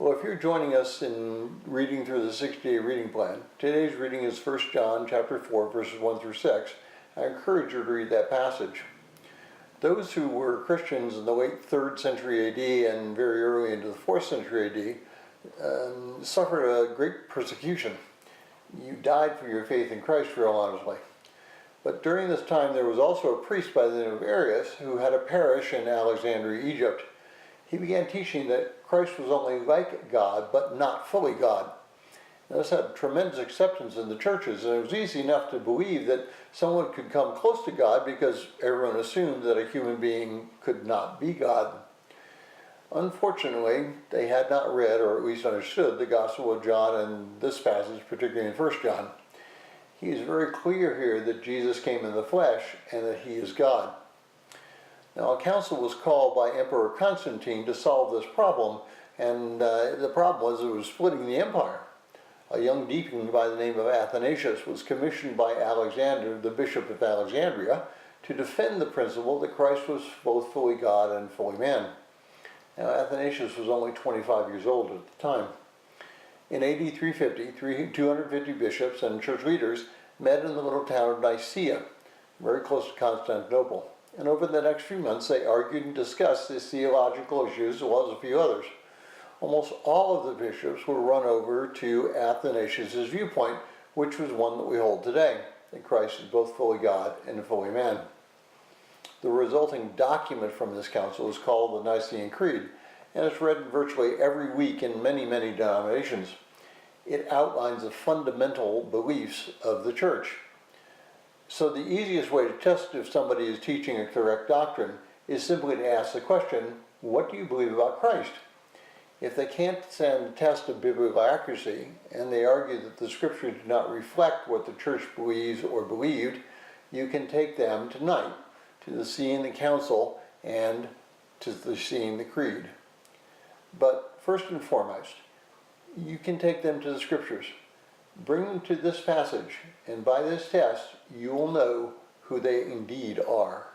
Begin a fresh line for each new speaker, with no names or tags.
Well, if you're joining us in reading through the 60-day reading plan, today's reading is 1 John chapter 4, verses 1 through 6. I encourage you to read that passage. Those who were Christians in the late 3rd century AD and very early into the 4th century AD suffered a great persecution. You died for your faith in Christ, real honestly. But during this time, there was also a priest by the name of Arius who had a parish in Alexandria, Egypt. He began teaching that Christ was only like God, but not fully God. Now, this had tremendous acceptance in the churches, and it was easy enough to believe that someone could come close to God because everyone assumed that a human being could not be God. Unfortunately, they had not read, or at least understood, the Gospel of John and this passage, particularly in 1 John. He is very clear here that Jesus came in the flesh and that he is God. Now, a council was called by Emperor Constantine to solve this problem, and the problem was it was splitting the empire. A young deacon by the name of Athanasius was commissioned by Alexander, the bishop of Alexandria, to defend the principle that Christ was both fully God and fully man. Now, Athanasius was only 25 years old at the time. In AD 350, 250 bishops and church leaders met in the little town of Nicaea, very close to Constantinople. And over the next few months, they argued and discussed these theological issues as well as a few others. Almost all of the bishops were run over to Athanasius' viewpoint, which was one that we hold today, that Christ is both fully God and fully man. The resulting document from this council is called the Nicene Creed, and it's read virtually every week in many, many denominations. It outlines the fundamental beliefs of the church. So the easiest way to test if somebody is teaching a correct doctrine is simply to ask the question, what do you believe about Christ? If they can't stand the test of biblical accuracy, and they argue that the scriptures do not reflect what the church believes or believed, you can take them tonight to the Nicene Council and to the Nicene Creed. But first and foremost, you can take them to the scriptures. Bring them to this passage, and by this test, you will know who they indeed are.